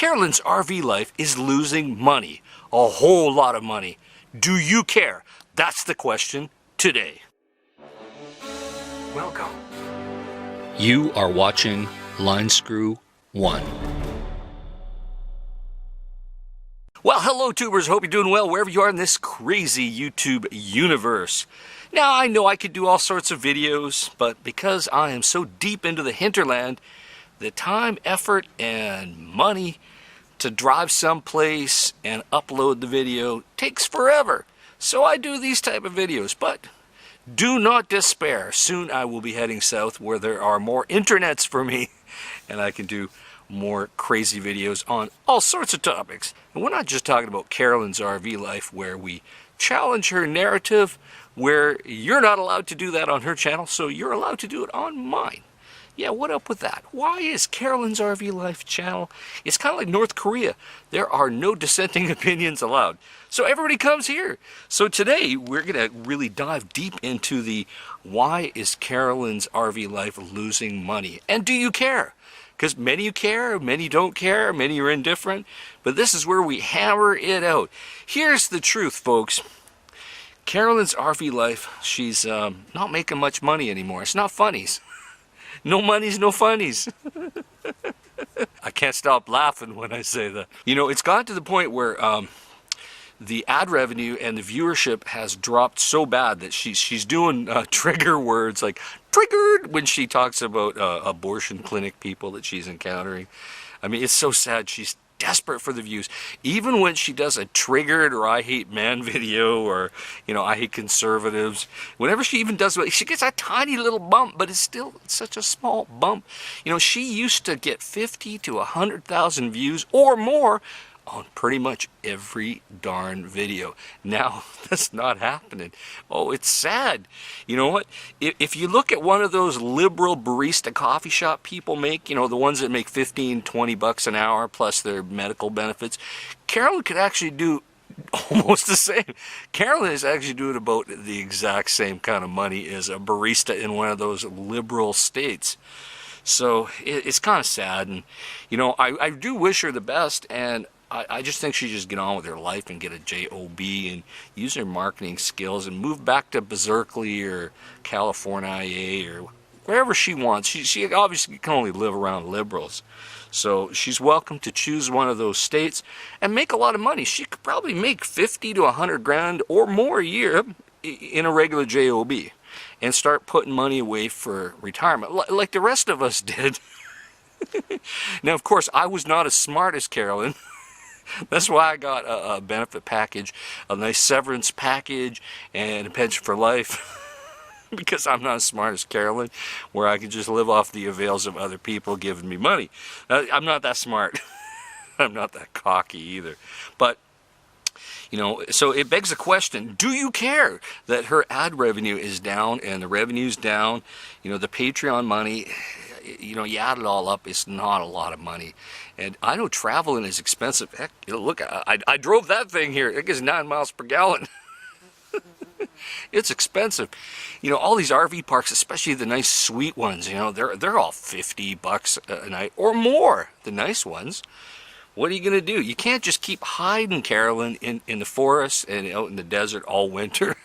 Carolyn's RV life is losing money. A whole lot of money. Do you care? That's the question today. Welcome. You are watching Line Screw 1. Well, hello tubers, hope you're doing well wherever you are in this crazy YouTube universe. Now, I know I could do all sorts of videos, but because I am so deep into the hinterland, the time, effort, and money to drive someplace and upload the video takes forever. So I do these type of videos, but do not despair. Soon I will be heading south where there are more internets for me, and I can do more crazy videos on all sorts of topics. And we're not just talking about Carolyn's RV life where we challenge her narrative, where you're not allowed to do that on her channel, so you're allowed to do it on mine. Yeah, what up with that? Why is Carolyn's RV Life channel? It's kind of like North Korea. There are no dissenting opinions allowed. So everybody comes here. So today we're going to really dive deep into the why is Carolyn's RV Life losing money? And do you care? Because many you care, many don't care, many are indifferent. But this is where we hammer it out. Here's the truth, folks. Carolyn's RV Life, she's not making much money anymore. It's not funnies. No monies, no funnies. I can't stop laughing when I say that. You know, it's gotten to the point where the ad revenue and the viewership has dropped so bad that she's doing trigger words like triggered when she talks about abortion clinic people that she's encountering. I mean, it's so sad. She's desperate for the views. Even when she does a triggered or I hate men video or, you know, I hate conservatives, whenever she even does it, she gets a tiny little bump, but it's still such a small bump. You know, she used to get 50 to 100,000 views or more on pretty much every darn video. Now, that's not happening. Oh, it's sad. You know what? If you look at one of those liberal barista coffee shop people make, you know, the ones that make 15, 20 bucks an hour plus their medical benefits, Carolyn could actually do almost the same. Carolyn is actually doing about the exact same kind of money as a barista in one of those liberal states. So it's kind of sad. And, you know, I do wish her the best, and I just think she should just get on with her life and get a job and use her marketing skills and move back to Berkeley or California or wherever she wants. She obviously can only live around liberals. So she's welcome to choose one of those states and make a lot of money. She could probably make 50 to 100 grand or more a year in a regular job and start putting money away for retirement like the rest of us did. Now, of course, I was not as smart as Carolyn. That's why I got a benefit package, a nice severance package, and a pension for life. Because I'm not as smart as Carolyn, where I can just live off the avails of other people giving me money. I'm not that smart. I'm not that cocky either. But, you know, so it begs the question, do you care that her ad revenue is down and the revenue's down? You know, the Patreon money, you know, you add it all up, it's not a lot of money. And I know traveling is expensive. Heck, you know, look, I drove that thing here. It gets 9 miles per gallon. It's expensive. You know, all these RV parks, especially the nice sweet ones, you know, they're all 50 bucks a night or more, the nice ones. What are you going to do? You can't just keep hiding, Carolyn, in the forest and out in the desert all winter,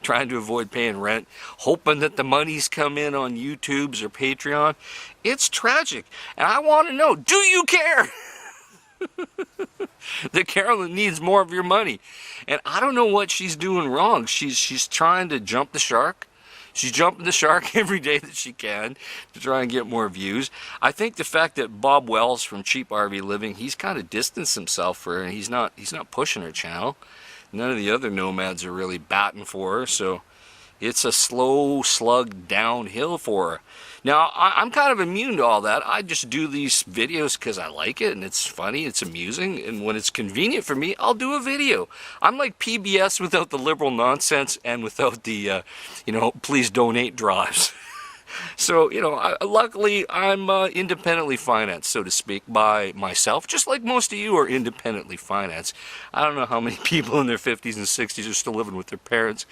trying to avoid paying rent, hoping that the monies come in on YouTube's or Patreon. It's tragic. And I want to know, do you care that Carolyn needs more of your money? And I don't know what she's doing wrong. She's trying to jump the shark. She's jumping the shark every day that she can to try and get more views. I think the fact that Bob Wells from Cheap RV Living, he's kind of distanced himself for her, and he's not pushing her channel. None of the other nomads are really batting for her, so it's a slow slug downhill for her. Now, I'm kind of immune to all that. I just do these videos because I like it, and it's funny, it's amusing, and when it's convenient for me, I'll do a video. I'm like PBS without the liberal nonsense and without the, you know, please donate drives. So, you know, luckily, I'm independently financed, so to speak, by myself, just like most of you are independently financed. I don't know how many people in their 50s and 60s are still living with their parents.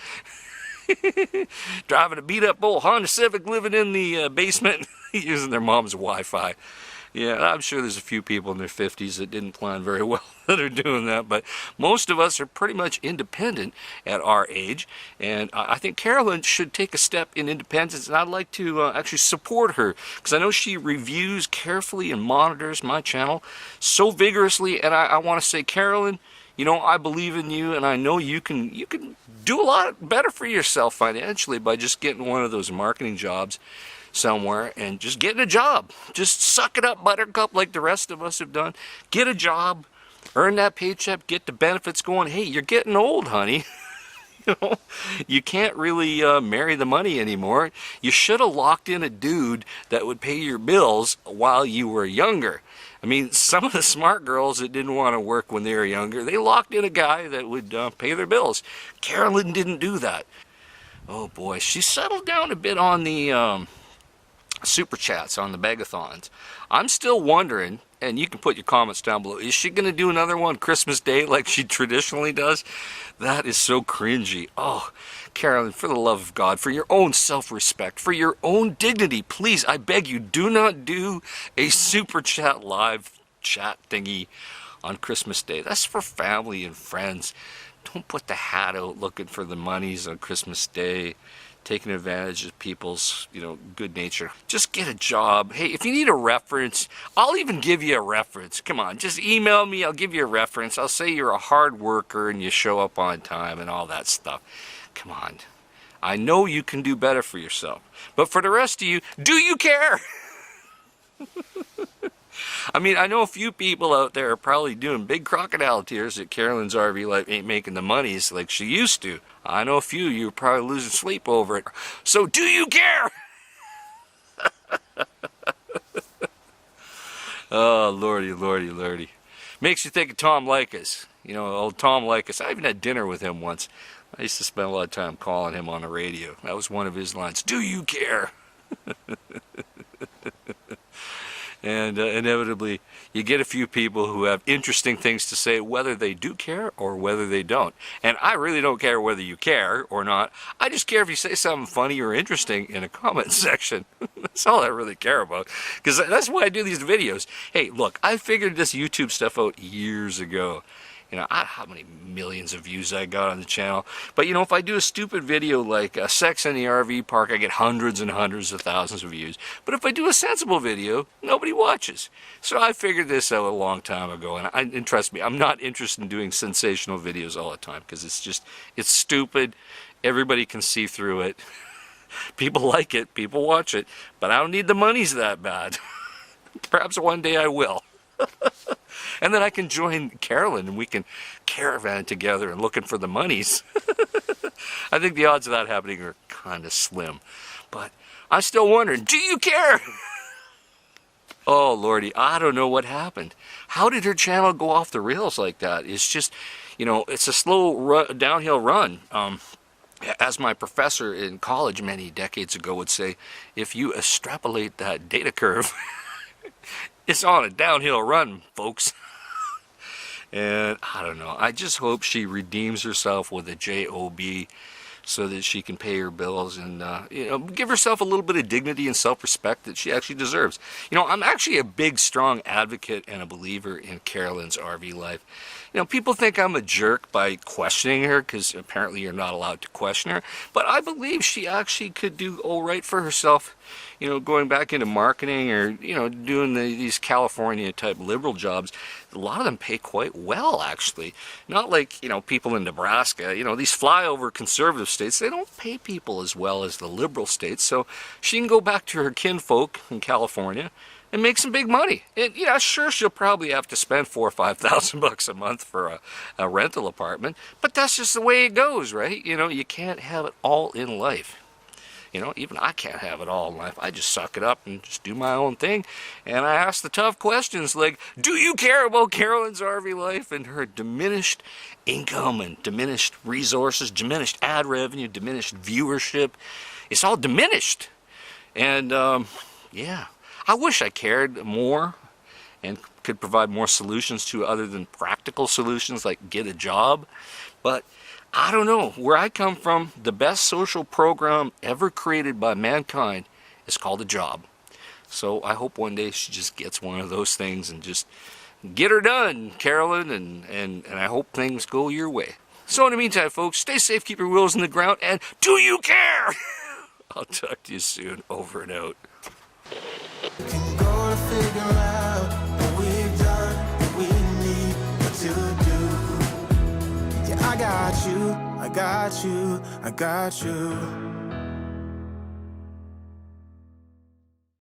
Driving a beat-up old Honda Civic, living in the basement, using their mom's Wi-Fi. Yeah, I'm sure there's a few people in their 50s that didn't plan very well that are doing that, but most of us are pretty much independent at our age, and I think Carolyn should take a step in independence, and I'd like to actually support her, because I know she reviews carefully and monitors my channel so vigorously, and I want to say, Carolyn, you know, I believe in you, and I know you can do a lot better for yourself financially by just getting one of those marketing jobs somewhere and just getting a job. Just suck it up, buttercup, like the rest of us have done. Get a job, earn that paycheck, get the benefits going. Hey, you're getting old, honey. You know, you can't really marry the money anymore. You should have locked in a dude that would pay your bills while you were younger. I mean, some of the smart girls that didn't want to work when they were younger, they locked in a guy that would pay their bills. Carolyn didn't do that. Oh boy, she settled down a bit on the super chats, on the begathons. I'm still wondering, and you can put your comments down below, is she going to do another one Christmas Day like she traditionally does? That is so cringy. Oh, Carolyn, for the love of God, for your own self-respect, for your own dignity, please, I beg you, do not do a super chat live chat thingy on Christmas Day. That's for family and friends. Don't put the hat out looking for the monies on Christmas Day, taking advantage of people's, you know, good nature. Just get a job. Hey, if you need a reference, I'll even give you a reference. Come on, just email me. I'll give you a reference. I'll say you're a hard worker and you show up on time and all that stuff. Come on. I know you can do better for yourself. But for the rest of you, do you care? I mean, I know a few people out there are probably doing big crocodile tears that Carolyn's RV Life ain't making the monies like she used to. I know a few of you are probably losing sleep over it. So do you care? Oh, lordy, lordy, lordy. Makes you think of Tom Likas. You know, old Tom Likas. I even had dinner with him once. I used to spend a lot of time calling him on the radio. That was one of his lines. Do you care? And inevitably, you get a few people who have interesting things to say, whether they do care or whether they don't. And I really don't care whether you care or not. I just care if you say something funny or interesting in a comment section. That's all I really care about. Because that's why I do these videos. Hey, look, I figured this YouTube stuff out years ago. You know, how many millions of views I got on the channel. But, you know, if I do a stupid video like sex in the RV park, I get hundreds and hundreds of thousands of views. But if I do a sensible video, nobody watches. So I figured this out a long time ago. And trust me, I'm not interested in doing sensational videos all the time. Because it's stupid. Everybody can see through it. People like it. People watch it. But I don't need the monies that bad. Perhaps one day I will. And then I can join Carolyn and we can caravan together and looking for the monies. I think the odds of that happening are kind of slim. But I'm still wondering, do you care? Oh, Lordy, I don't know what happened. How did her channel go off the rails like that? It's just, you know, it's a slow downhill run. As my professor in college many decades ago would say, if you extrapolate that data curve, it's on a downhill run, folks. And I don't know. I just hope she redeems herself with a job so that she can pay her bills and you know, give herself a little bit of dignity and self-respect that she actually deserves. You know, I'm actually a big, strong advocate and a believer in Carolyn's RV life. You know, people think I'm a jerk by questioning her because apparently you're not allowed to question her. But I believe she actually could do all right for herself, you know, going back into marketing or, you know, doing these California type liberal jobs. A lot of them pay quite well, actually. Not like, you know, people in Nebraska. You know, these flyover conservative states, they don't pay people as well as the liberal states. So she can go back to her kinfolk in California and make some big money. And, you know, sure, she'll probably have to spend $4,000 or $5,000 a month for a rental apartment, but that's just the way it goes, right? You know, you can't have it all in life. You know, even I can't have it all in life. I just suck it up and just do my own thing. And I ask the tough questions like, do you care about Carolyn's RV life and her diminished income and diminished resources, diminished ad revenue, diminished viewership? It's all diminished. And, yeah. I wish I cared more and could provide more solutions to other than practical solutions like get a job. But I don't know. Where I come from, the best social program ever created by mankind is called a job. So I hope one day she just gets one of those things and just get her done, Carolyn, and I hope things go your way. So in the meantime, folks, stay safe, keep your wheels in the ground, and do you care? I'll talk to you soon. Over and out. I got you, I got you, I got you.